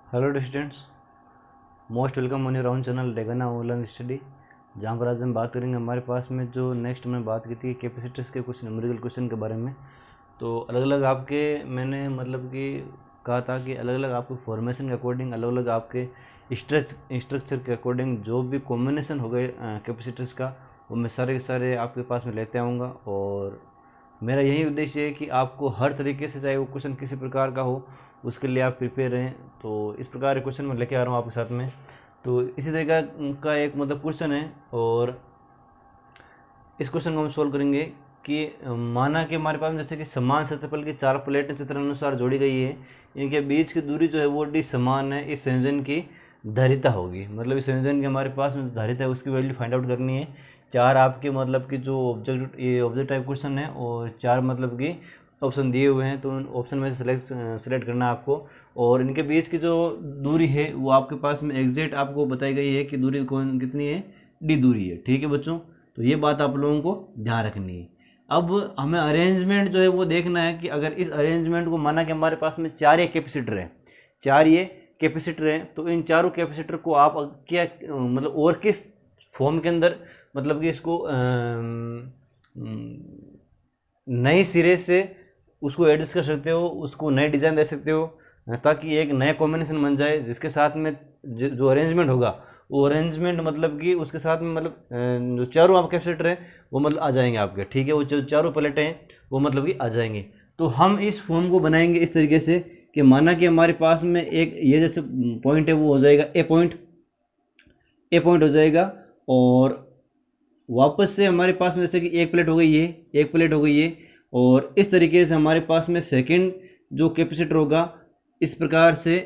Hello students, most welcome on your own channel डेगना online study. जहाँ पर आज हम बात करेंगे हमारे पास में जो नेक्स्ट मैंने बात की थी कैपेसिटर्स के कुछ न्यूमेरिकल क्वेश्चन के बारे में। तो अलग अलग आपके मैंने मतलब कि कहा था कि अलग अलग आपके फॉर्मेशन के अकॉर्डिंग, अलग अलग आपके स्ट्रक्चर के अकॉर्डिंग जो भी कॉम्बिनेशन हो गए कैपेसिटर्स का, वो मैं सारे के सारे आपके पास में लेते आऊँगा। और मेरा यही उद्देश्य है कि आपको हर तरीके से, चाहे वो क्वेश्चन किसी प्रकार का हो, उसके लिए आप प्रिपेयर रहें। तो इस प्रकार के क्वेश्चन मैं लेके आ रहा हूँ आपके साथ में। तो इसी तरीका का एक मतलब क्वेश्चन है और इस क्वेश्चन को हम सॉल्व करेंगे कि माना कि हमारे पास जैसे कि समान क्षेत्रफल की चार प्लेटें चित्रानुसार जोड़ी गई है, इनके बीच की दूरी जो है वो डी समान है। इस संयोजन की धारिता होगी, मतलब इस संयोजन की हमारे पास में धारिता है उसकी वैल्यू फाइंड आउट करनी है। चार आपके मतलब कि जो ऑब्जेक्ट टाइप क्वेश्चन है और चार मतलब कि ऑप्शन दिए हुए हैं, तो उन ऑप्शन में से सेलेक्ट करना है आपको। और इनके बीच की जो दूरी है वो आपके पास में एग्जैक्ट आपको बताई गई है कि दूरी कौन कितनी है, डी दूरी है। ठीक है बच्चों, तो ये बात आप लोगों को ध्यान रखनी है। अब हमें अरेंजमेंट जो है वो देखना है कि अगर इस अरेंजमेंट को माना कि हमारे पास में चार ये कैपेसिटर हैं, चार ये कैपेसिटर हैं, तो इन चारों कैपेसिटर को आप क्या मतलब और किस फॉर्म के अंदर मतलब कि इसको नए सिरे से उसको एडजस्ट कर सकते हो, उसको नए डिज़ाइन दे सकते हो, ताकि एक नया कॉम्बिनेशन बन जाए जिसके साथ में जो अरेंजमेंट होगा वो अरेंजमेंट मतलब कि उसके साथ में मतलब जो चारों आप कैपेसिटर हैं वो मतलब आ जाएंगे आपके। ठीक है, वो जो चारों प्लेटें हैं वो मतलब कि आ जाएंगे। तो हम इस फॉर्म को बनाएंगे इस तरीके से कि माना कि हमारे पास में एक ये जैसे पॉइंट है वो हो जाएगा ए पॉइंट हो जाएगा। और वापस से हमारे पास में जैसे कि एक प्लेट हो गई है, एक प्लेट हो गई है, और इस तरीके से हमारे पास में सेकंड जो कैपेसिटर होगा इस प्रकार से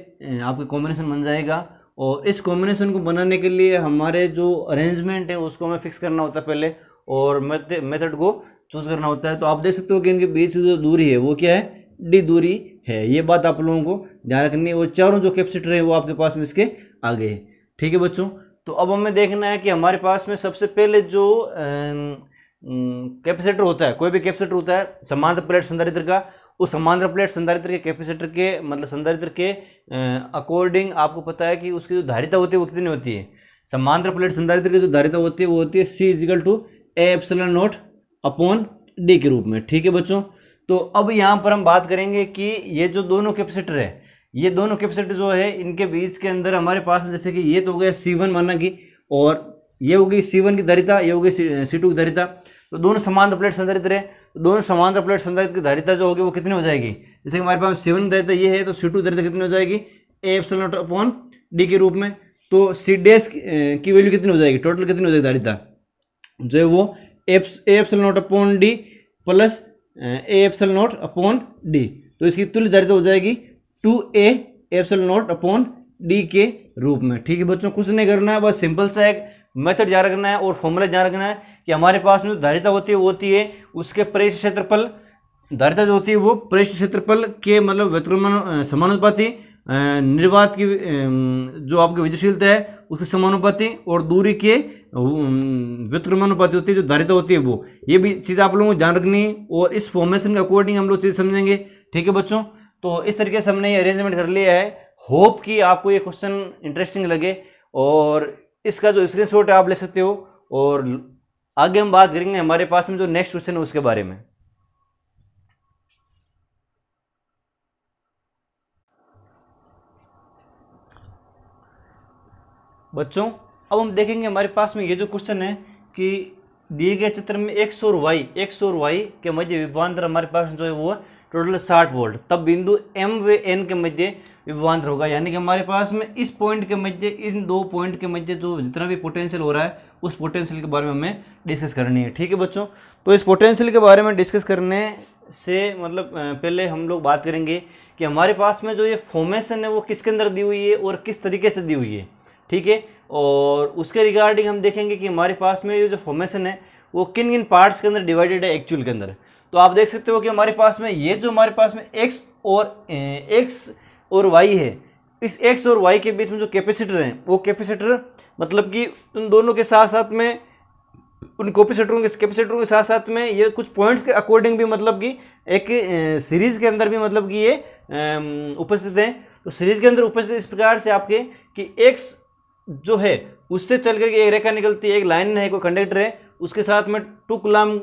आपका कॉम्बिनेशन बन जाएगा। और इस कॉम्बिनेशन को बनाने के लिए हमारे जो अरेंजमेंट है उसको हमें फिक्स करना होता है पहले, और मेथड को चूज करना होता है। तो आप देख सकते हो कि इनके बीच जो दूरी है वो क्या है, डी दूरी है। ये बात आप लोगों को ध्यान रखनी है। वो चारों जो कैपेसिटर है वो आपके पास में इसके आगे है। ठीक है बच्चों, तो अब हमें देखना है कि हमारे पास में सबसे पहले जो कैपेसिटर होता है, कोई भी कैपेसिटर होता है समांतर प्लेट संधारित्र का, उस समांतर प्लेट संधारित्र के कैपेसिटर के मतलब संधारित्र के अकॉर्डिंग आपको पता है कि उसकी जो धारिता होती है वो कितनी होती है। समांतर प्लेट संधारित्र की जो धारिता होती है वो होती है C is equal to A epsilon naught upon D के रूप में। ठीक है बच्चों, तो अब यहाँ पर हम बात करेंगे कि ये जो दोनों कैपेसिटर है, ये दोनों कैपेसिटर जो है इनके बीच के अंदर हमारे पास जैसे कि ये तो हो गया C1 माना कि, और ये हो गई C1 की धारिता, ये हो गई C2 की धारिता। तो दोनों समांतर प्लेट संधारित्र है, तो दोनों समांतर प्लेट संधारित्र की धारिता जो होगी वो कितनी हो जाएगी। जैसे कि हमारे पास C1 की धारिता ये है, तो C2 धारिता कितनी हो जाएगी, ए एप्सिलॉन नॉट अपॉन डी के रूप में। तो C डैश की वैल्यू कितनी हो जाएगी, टोटल कितनी हो जाएगी धारिता जो है वो ए epsilon naught upon D plus ए एप्सिलॉन नॉट अपॉन डी। तो इसकी तुल्य धारिता हो जाएगी 2a epsilon naught upon D के रूप में। ठीक है बच्चों, कुछ नहीं करना है, बस सिंपल सा एक मेथड याद रखना है और फॉर्मूला याद रखना है कि हमारे पास में धारिता होती है वो होती है उसके परिष्ठ क्षेत्रफल, धारिता जो होती है वो परिष्ठ क्षेत्रफल के मतलब व्युत्क्रमण समानुपाती, निर्वात की जो आपकी विद्युतशीलता है उसके समानुपाती, और दूरी के व्युत्क्रमानुपाती होती है जो धारिता होती है वो। ये भी चीज़ आप लोगों को ध्यान रखनी है और इस फॉर्मेशन के अकॉर्डिंग हम लोग चीज़ समझेंगे। ठीक है बच्चों, तो इस तरीके से हमने ये अरेंजमेंट कर लिया है। होप कि आपको ये क्वेश्चन इंटरेस्टिंग लगे और इसका जो स्क्रीनशॉट है आप ले सकते हो। और आगे हम बात करेंगे हमारे पास में जो नेक्स्ट क्वेश्चन है उसके बारे में। बच्चों अब हम देखेंगे हमारे पास में ये जो क्वेश्चन है कि दिए गए चित्र में एक्स और वाई के मध्य विभवांतर हमारे पास जो है वो टोटल 60 वोल्ट, तब बिंदु M व N के मध्य विभवांतर होगा। यानी कि हमारे पास में इस पॉइंट के मध्य, इन दो पॉइंट के मध्य जो जितना भी पोटेंशियल हो रहा है उस पोटेंशियल के बारे में हमें डिस्कस करनी है। ठीक है बच्चों, तो इस पोटेंशियल के बारे में डिस्कस करने से मतलब पहले हम लोग बात करेंगे कि हमारे पास में जो ये फॉर्मेशन है वो किसके अंदर दी हुई है और किस तरीके से दी हुई है। ठीक है, और उसके रिगार्डिंग हम देखेंगे कि हमारे पास में ये जो फॉर्मेशन है वो किन किन पार्ट्स के अंदर डिवाइडेड है एक्चुअल के अंदर। तो आप देख सकते हो कि हमारे पास में ये जो हमारे पास में एक्स और वाई है, इस एक्स और वाई के बीच में जो कैपेसिटर हैं वो कैपेसिटर मतलब कि उन दोनों के साथ साथ में, उन कैपेसिटरों के साथ साथ में ये कुछ पॉइंट्स के अकॉर्डिंग भी मतलब कि एक सीरीज के अंदर भी मतलब कि ये उपस्थित हैं। तो सीरीज के अंदर उपस्थित इस प्रकार से आपके कि x जो है उससे चल करके एक रेखा निकलती है, एक लाइन है, कोई कंडक्टर है, उसके साथ में 2 कूलाम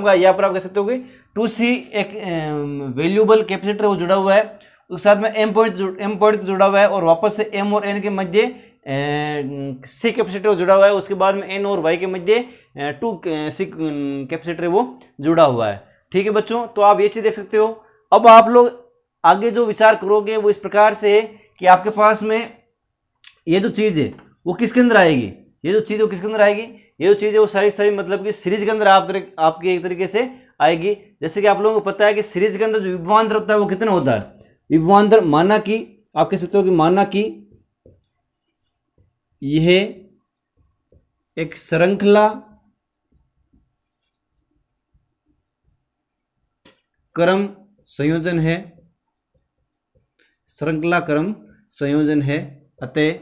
का यहाँ पर आप कह सकते हो कि 2C एक वैल्यूबल कैपेसिटर वो जुड़ा हुआ है, उसके साथ में m पॉइंट जुड़ा हुआ है, और वापस से m और n के मध्य C कैपेसिटर जुड़ा हुआ है, उसके बाद में n और y के मध्य 2C कैपेसिटर वो जुड़ा हुआ है। ठीक है बच्चों, तो आप ये चीज़ देख सकते हो। अब आप लोग आगे जो विचार करोगे वो इस प्रकार से है कि आपके पास में ये जो चीज़ है वो किसके अंदर आएगी, ये जो चीज़ है वो किसके अंदर आएगी, ये जो चीज़ है वो सारी मतलब कि सीरीज के अंदर आपके एक तरीके से आएगी। जैसे कि आप लोगों को पता है कि सीरीज के अंदर जो विभवांतर होता है वो कितना होता है, विभवांतर माना कि आप कह सकते हो कि माना कि यह एक श्रृंखला क्रम संयोजन है, श्रृंखला क्रम संयोजन है। अतः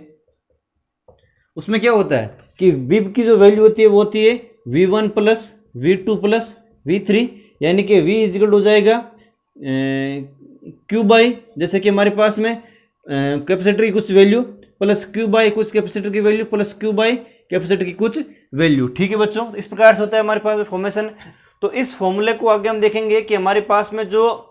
उसमें क्या होता है कि विभ की जो वैल्यू होती है वो होती है V1 plus V2 plus V3, यानी कि V इजिकल हो जाएगा Q बाई, जैसे कि हमारे पास में कैपेसिटर की कुछ वैल्यू प्लस Q बाई कुछ कैपेसिटर की value plus Q by capacitor की कुछ वैल्यू। ठीक है बच्चों, इस प्रकार से होता है हमारे पास फॉर्मेशन। तो इस फॉर्मूले को आगे हम देखेंगे कि हमारे पास में जो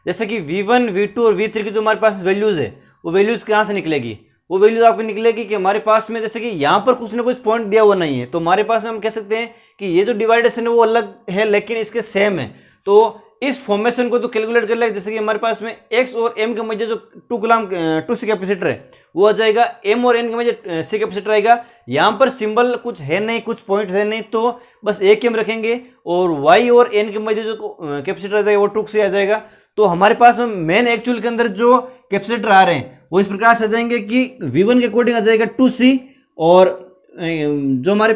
जैसे कि V1 V2 और V3 की जो हमारे पास वैल्यूज़ है वो वैल्यूज़ कहाँ से निकलेगी, वो वैल्यूज आपको निकलेगी कि हमारे पास में जैसे कि यहाँ पर कुछ ना कुछ पॉइंट दिया हुआ नहीं है, तो हमारे पास में हम कह सकते हैं कि ये जो डिवाइडेशन है वो अलग है लेकिन इसके सेम है। तो इस फॉर्मेशन को तो कैलकुलेट कर ले, जैसे कि हमारे पास में x और m के मध्य जो 2C कैपेसिटर है वो आ जाएगा, m और n के मध्य C कैपेसिटर आएगा। यहाँ पर सिंबल कुछ है नहीं, कुछ पॉइंट है नहीं, तो बस एक m रखेंगे और y और n के मध्य जो कैपेसिटर आ जाएगा वो 2C आ जाएगा। तो हमारे पास में मेन एक्चुअल के अंदर जो कैपेसिटर आ रहे हैं वो इस प्रकार से आ जाएंगे कि V1 के अकॉर्डिंग आ जाएगा 2C, और जो हमारे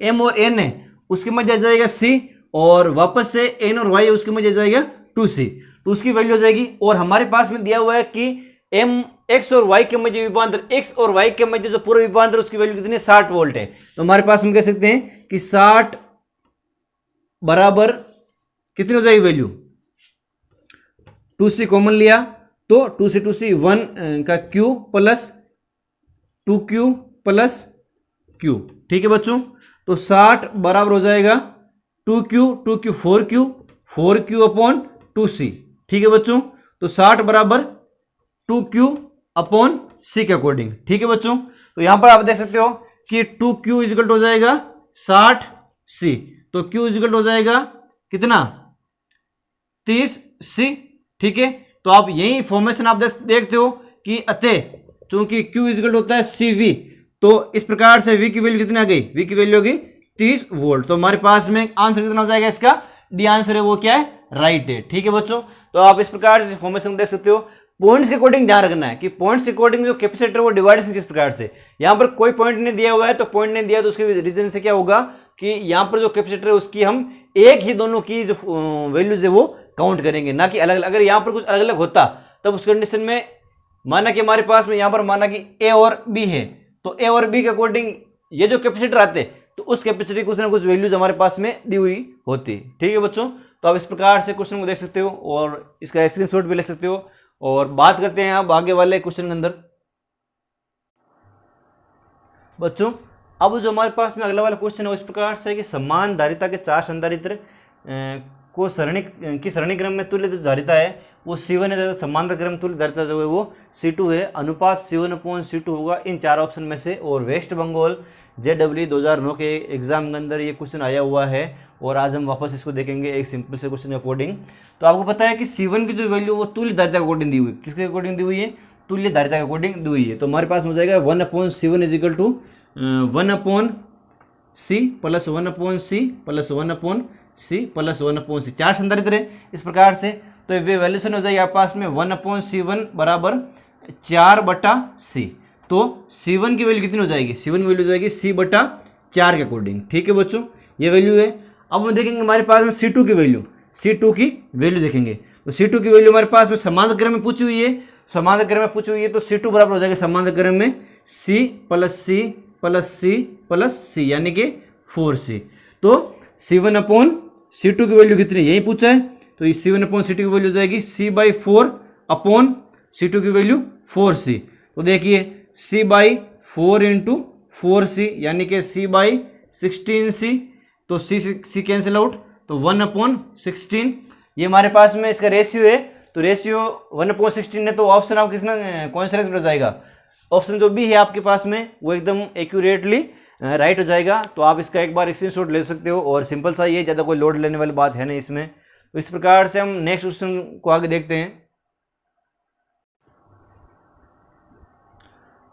m और n है उसके मध्य आ जाएगा C, और वापस से n और y है उसके मध्य आ जाएगा 2C, तो उसकी वैल्यू आ जाएगी। और हमारे पास में दिया हुआ है कि x और y के मध्य विभवांतर, x और y के मध्य जो पूरा विभवांतर उसकी वैल्यू कितनी है, 60 वोल्ट है। तो हमारे पास हम कह सकते हैं कि 60 बराबर कितनी हो जाएगी वैल्यू, 2C कॉमन लिया तो 2C 1 का Q plus 2Q plus Q। ठीक है बच्चों, तो 60 बराबर हो जाएगा 2Q 4Q अपॉन 2C। ठीक है बच्चों, तो 60 बराबर 2Q अपॉन C के अकॉर्डिंग। ठीक है बच्चों, तो यहां पर आप देख सकते हो कि 2Q इजिकल हो जाएगा 60C, तो Q इजिकल हो जाएगा कितना, 30C। ठीक है, तो आप यही फॉर्मेशन आप देखते हो कि अतः चूंकि Q इजिकल होता है CV, तो इस प्रकार से V की वैल्यू कितनी आ गई, V की वैल्यू होगी 30 वोल्ट। तो हमारे पास में आंसर कितना हो जाएगा, इसका डी आंसर है वो क्या है, राइट है। ठीक है बच्चों, तो आप इस प्रकार से फॉर्मेशन देख सकते हो। पॉइंट्स के अकॉर्डिंग ध्यान रखना है कि पॉइंट्स के अकॉर्डिंग जो कैपेसिटर वो डिवाइडेशन किस प्रकार से, यहाँ पर कोई पॉइंट नहीं दिया हुआ है, तो पॉइंट नहीं दिया तो उसके रीजन से क्या होगा कि यहाँ पर जो कैपेसिटर है उसकी हम एक ही दोनों की जो वैल्यूज है वो काउंट करेंगे, ना कि अलग अलग। अगर यहाँ पर कुछ अलग अलग होता तब उस कंडीशन में माना कि हमारे पास में यहाँ पर माना कि A और B है, तो A और B के अकॉर्डिंग ये जो कैपेसिटर आते तो उस कैपेसिटी कुछ ना कुछ वैल्यूज हमारे पास में दी हुई होती। ठीक है बच्चों, तो आप इस प्रकार से क्वेश्चन को देख सकते हो और इसका स्क्रीनशॉट भी ले सकते हो। और बात करते हैं अब आगे वाले क्वेश्चन के अंदर। बच्चों अब जो हमारे पास में अगला वाला क्वेश्चन है वो इस प्रकार से कि समान धारिता के 4 संधारित्र को सरणी क्रम में तुल्य जो धारिता है वो C1 है, समांतर क्रम तुल्य धारिता जो है वो C2 है। अनुपात C1/C2 होगा इन 4 ऑप्शन में से। और वेस्ट बंगाल JEE 2009 के एग्जाम के अंदर ये क्वेश्चन आया हुआ है और आज हम वापस इसको देखेंगे एक सिंपल से क्वेश्चन के अकॉर्डिंग। तो आपको पता है कि C1 की जो वैल्यू वो तुल्य धारिता के अकॉर्डिंग दी हुई है। किसके अकॉर्डिंग दी हुई है, तुल्य धारिता के अकॉर्डिंग दी हुई है। तो हमारे पास हो जाएगा 1/C1 is equal to 1/C plus 1/C plus 1/C plus 1/C। 4 संधारित्र है इस प्रकार से, तो ये वैल्यूशन हो जाएगी आपके पास में 1/C1 बराबर 4/C। तो C1 की वैल्यू कितनी हो जाएगी, C1 की वैल्यू हो जाएगी C/4 के अकॉर्डिंग। ठीक है बच्चों, ये वैल्यू है। अब हम देखेंगे हमारे पास में C2 की वैल्यू, C2 की वैल्यू देखेंगे। तो C2 की वैल्यू हमारे पास में समांतर क्रम में पूछी हुई है, समांतर क्रम में पूछी हुई है, तो C2 बराबर हो जाएगा समांतर क्रम में C plus C plus C plus C यानी कि 4C। तो C1/C2 की वैल्यू कितनी, यही पूछा है, तो इस C1/C2 की वैल्यू हो जाएगी C/4/C2 की वैल्यू 4C। तो देखिए C/4 इंटू 4C यानी कि C/16C, तो C कैंसिल आउट, तो 1/16 ये हमारे पास में इसका रेशियो है। तो रेशियो 1/16 है, तो ऑप्शन आप किसने कौन सा सेलेक्ट हो जाएगा, ऑप्शन जो भी है आपके पास में वो एकदम एक्यूरेटली राइट हो जाएगा। तो आप इसका एक बार स्क्रीनशॉट ले सकते हो और सिंपल सा ये, ज़्यादा कोई लोड लेने वाली बात है नहीं इसमें। तो इस प्रकार से हम नेक्स्ट क्वेश्चन को आगे देखते हैं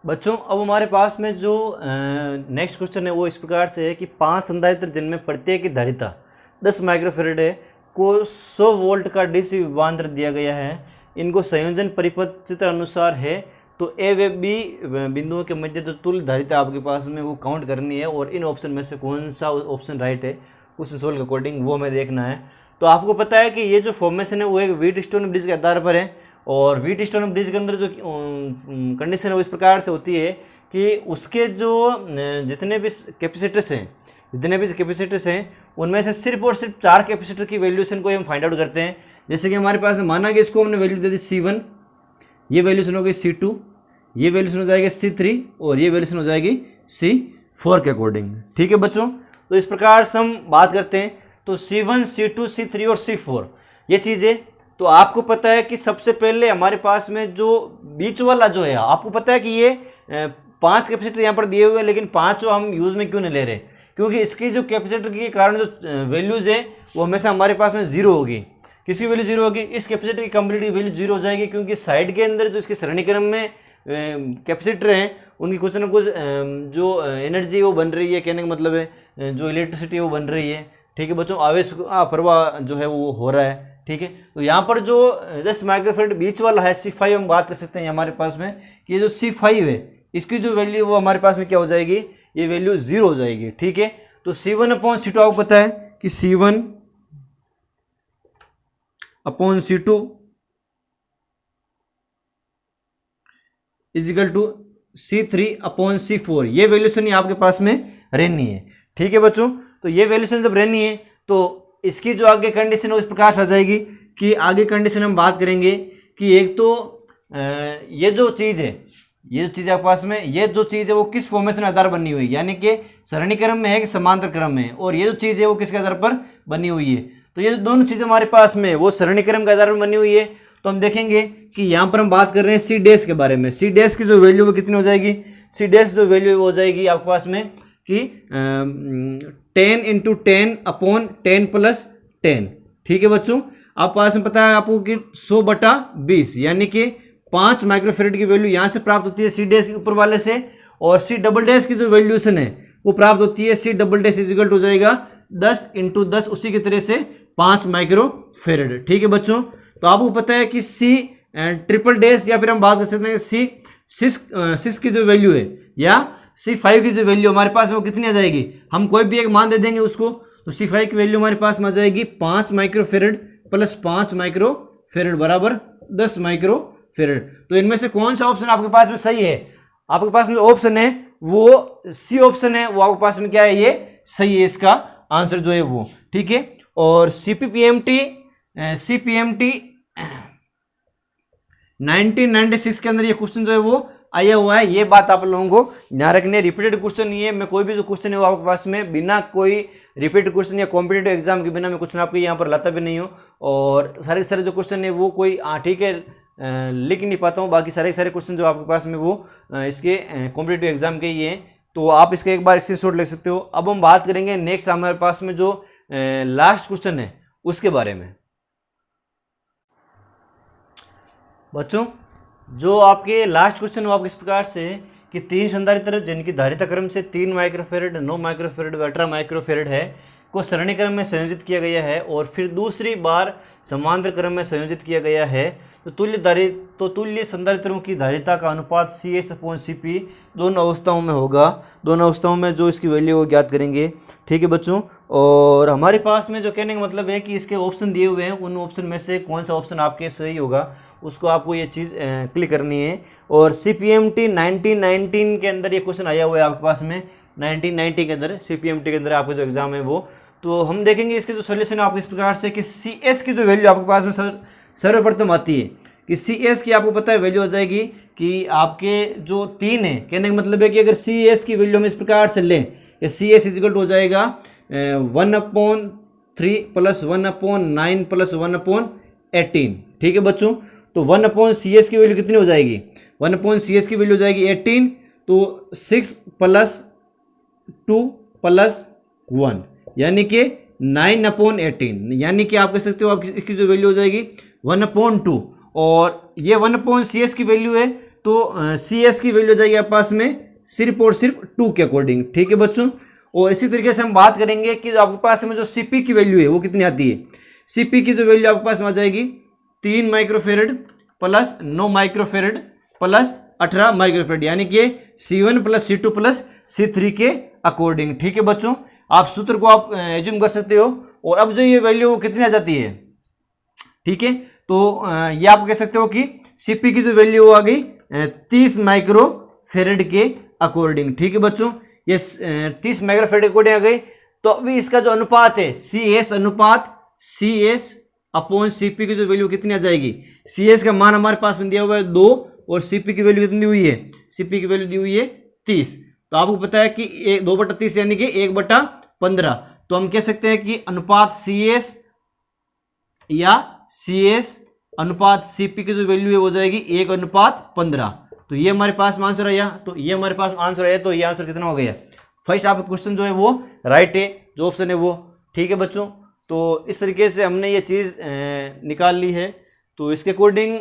बच्चों। अब हमारे पास में जो नेक्स्ट क्वेश्चन है वो इस प्रकार से है कि 5 संधारित्र जिनमें प्रत्येक की धारिता 10 माइक्रोफेरेड है को 100 वोल्ट का डीसी विभवांतर दिया गया है। इनको संयोजन परिपथ चित्र अनुसार है, तो ए व बी बिंदुओं के मध्य जो तुल्य धारिता आपके पास में वो काउंट करनी है और इन ऑप्शन में से कौन सा ऑप्शन राइट है उस सोल्व के अकॉर्डिंग वो हमें देखना है। तो आपको पता है कि ये जो फॉर्मेशन है वो एक व्हीटस्टोन ब्रिज के आधार पर है, और व्हीटस्टोन ब्रिज के अंदर जो कंडीशन है वो इस प्रकार से होती है कि उसके जो जितने भी कैपेसिटर्स हैं उनमें से सिर्फ और सिर्फ 4 कैपेसिटर की वैल्यूशन को हम फाइंड आउट करते हैं। जैसे कि हमारे पास माना कि इसको हमने वैल्यू दे दी C1, ये वैल्यूशन हो गई C2, ये वैल्यूशन हो जाएगी C3 और ये वैल्यूशन हो जाएगी C4 के अकॉर्डिंग। ठीक है बच्चों, तो इस प्रकार से हम बात करते हैं। तो C1, C2, C3 और C4 ये चीज़ें, तो आपको पता है कि सबसे पहले हमारे पास में जो बीच वाला जो है, आपको पता है कि ये 5 कैपेसिटर यहाँ पर दिए हुए हैं, लेकिन 5 हम यूज़ में क्यों नहीं ले रहे, क्योंकि इसकी जो कैपेसिटर के कारण जो वैल्यूज़ है वो हमेशा हमारे पास में 0 होगी। किसकी वैल्यू 0 होगी, इस कैपेसिटर की कंप्लीट वैल्यू 0 हो जाएगी, क्योंकि साइड के अंदर जो इसके सरणीक्रम में कैपेसिटर हैं उनकी कुछ ना कुछ जो एनर्जी वो बन रही है, कहने का मतलब है जो इलेक्ट्रिसिटी वो बन रही है। ठीक है बच्चों, आवेश प्रवाह जो है वो हो रहा है। ठीक है, तो यहाँ पर जो 10 माइक्रोफेरेड बीच वाला है C5 हम बात कर सकते हैं हमारे पास में कि ये जो C5 है इसकी जो वैल्यू वो हमारे पास में क्या हो जाएगी, ये वैल्यू 0 हो जाएगी। ठीक है, तो C1/C2 आपको पता है कि C1/C2 इजिकल टू C3/C4, ये वैल्यूशन आपके पास में रहनी है। ठीक है बच्चों, तो ये वैल्यूशन जब रहनी है तो इसकी जो आगे कंडीशन है उस प्रकार से आ जाएगी कि आगे कंडीशन हम बात करेंगे कि एक तो ये जो चीज़ है, ये जो चीज़ आपके पास में, ये जो चीज़ है वो किस फॉर्मेशन आधार बनी हुई है, यानी कि सरणी क्रम में है कि समांतर क्रम में है, और ये जो चीज़ है वो किसके आधार पर बनी हुई है। तो ये जो दोनों चीज़ें हमारे पास में वो सरणी क्रम के आधार पर बनी हुई है। तो हम देखेंगे कि यहाँ पर हम बात कर रहे हैं C डैश के बारे में। C डैश की जो वैल्यू वो कितनी हो जाएगी, C डैश जो वैल्यू वो हो जाएगी आपके पास में कि 10 × 10/10 + 10। ठीक है बच्चों, आप पास में पता है आपको कि 100/20 यानी कि 5 माइक्रोफेरेड की वैल्यू यहाँ से प्राप्त होती है C डैश के ऊपर वाले से, और C डबल डैश की जो वैल्यूशन है वो प्राप्त होती है C डबल डैश इजिकल हो जाएगा 10 × 10 उसी की तरह से 5 माइक्रोफेरेड। ठीक है बच्चों, तो आपको पता है कि C ट्रिपल डैश या फिर हम बात कर सकते हैं C6 की जो वैल्यू है या C5 की जो वैल्यू हमारे पास में वो कितनी आ जाएगी, हम कोई भी एक मान दे देंगे उसको, तो C5 की वैल्यू हमारे पास में आ जाएगी 5 माइक्रोफेरेड + 5 माइक्रोफेरेड बराबर 10 माइक्रोफेरेड। तो इनमें से कौन सा ऑप्शन आपके पास में सही है, आपके पास में ऑप्शन है वो C ऑप्शन है, वो आपके पास में क्या है, ये सही है, इसका आंसर जो है वो। ठीक है, और CPMT 1996 के अंदर ये क्वेश्चन जो है वो आया हुआ है, ये बात आप लोगों को ध्यान रखनी है। रिपीटेड क्वेश्चन नहीं है, मैं कोई भी जो क्वेश्चन है वो आपके पास में बिना कोई रिपीटेड क्वेश्चन या कॉम्पिटेटिव एग्जाम के बिना मैं क्वेश्चन आपको यहाँ पर लाता भी नहीं हूँ, और सारे के सारे जो क्वेश्चन है वो कोई ठीक है लिख नहीं पाता हूँ, बाकी सारे के सारे क्वेश्चन जो आपके पास में वो इसके कॉम्पिटेटिव एग्जाम के ही हैं, तो आप इसका एक बार स्क्रीनशॉट ले सकते हो। अब हम बात करेंगे नेक्स्ट हमारे पास में जो लास्ट क्वेश्चन है उसके बारे में। बच्चों, जो आपके लास्ट क्वेश्चन वो आपके इस प्रकार से है कि 3 संधारित्र जिनकी धारिता क्रम से 3 माइक्रोफेरेड, 9 माइक्रोफेरेड व 18 माइक्रोफेरेड है को सरणी क्रम में संयोजित किया गया है और फिर दूसरी बार समांतर क्रम में संयोजित किया गया है। तो तुल्य संधारित्रों की धारिता का अनुपात CS/CP दोनों अवस्थाओं में होगा। दोनों अवस्थाओं में जो इसकी वैल्यू वो ज्ञात करेंगे। ठीक है बच्चों, और हमारे पास में जो कहने का मतलब है कि इसके ऑप्शन दिए हुए हैं, उन ऑप्शन में से कौन सा ऑप्शन आपके सही होगा उसको आपको ये चीज़ क्लिक करनी है। और CPMT 1919 के अंदर ये क्वेश्चन आया हुआ है आपके पास में, 1990 के अंदर CPMT के अंदर आपका जो एग्ज़ाम है वो, तो हम देखेंगे इसके जो सोल्यूशन है आपको इस प्रकार से कि सी एस की जो वैल्यू आपके पास में सर्वप्रथम आती है कि सी एस की आपको पता है वैल्यू हो जाएगी कि आपके जो 3 है, कहने का मतलब है कि अगर सी एस की वैल्यू हम इस प्रकार से लें कि सी एस इजिकल हो जाएगा 1/3 प्लस 1/9 प्लस 1/18। ठीक है बच्चों, तो 1/cs की वैल्यू कितनी हो जाएगी, 1/cs की वैल्यू हो जाएगी 18, तो 6 प्लस 2 प्लस 1 यानी कि 9/18, यानी कि आप कह सकते हो आप इसकी जो वैल्यू हो जाएगी 1/2, और ये 1/cs की वैल्यू है तो cs की वैल्यू हो जाएगी आपके पास में सिर्फ और सिर्फ 2 के अकॉर्डिंग। ठीक है बच्चों, और इसी तरीके से हम बात करेंगे कि आपके पास में जो सीपी की वैल्यू है वो कितनी आती है। सीपी की जो वैल्यू आपके पास में आ जाएगी 3 microfarad plus 9 microfarad plus 18 microfarad, यानी कि C1 plus C2 plus C3 के अकॉर्डिंग। ठीक है बच्चों, आप सूत्र को आप एज्यूम कर सकते हो। और अब जो ये वैल्यू कितनी आ जाती है, ठीक है, तो ये आप कह सकते हो कि सीपी की जो वैल्यू आ गई 30 माइक्रोफेरेड के अकॉर्डिंग। ठीक है बच्चों, ये 30 माइक्रोफेरेड के अकॉर्डिंग आ गई। तो अभी इसका जो अनुपात है सी एस अनुपात सी एस अपॉन सीपी की जो वैल्यू कितनी आ जाएगी, सी एस का मान हमारे पास में दिया हुआ है 2 और सीपी की वैल्यू कितनी हुई है, सीपी की वैल्यू दी हुई है 30। तो आपको पता है कि 2/30 यानी कि 1/15। तो हम कह सकते हैं कि अनुपात सी एस या सी एस अनुपात सीपी की जो वैल्यू है वो जाएगी 1/15। तो ये हमारे पास में आंसर आया, तो ये हमारे पास आंसर आया, तो ये आंसर कितना हो गया, फर्स्ट आपका क्वेश्चन जो है वो राइट है, जो ऑप्शन है वो। ठीक है बच्चों, तो इस तरीके से हमने ये चीज़ निकाल ली है। तो इसके अकॉर्डिंग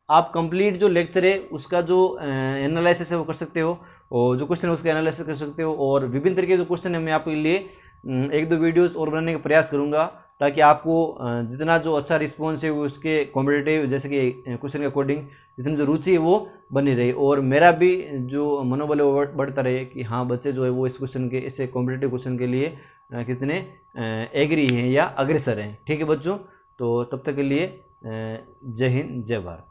आप कंप्लीट जो लेक्चर है उसका जो एनालिसिस है वो कर सकते हो, और जो क्वेश्चन है उसका एनालिसिस कर सकते हो, और विभिन्न तरीके के जो क्वेश्चन है मैं आपके लिए 1-2 वीडियोस और बनाने का प्रयास करूंगा, ताकि आपको जितना जो अच्छा रिस्पॉन्स है वो उसके कॉम्पिटिटिव जैसे कि क्वेश्चन के अकॉर्डिंग जितनी जो रुचि है वो बनी रहे, और मेरा भी जो मनोबल है वो बढ़ता रहे कि हाँ बच्चे जो है वो इस क्वेश्चन के इससे कॉम्पिटिटिव क्वेश्चन के लिए कितने एग्री हैं या अग्रसर हैं। ठीक है बच्चों, तो तब तक के लिए जय हिंद जय भारत।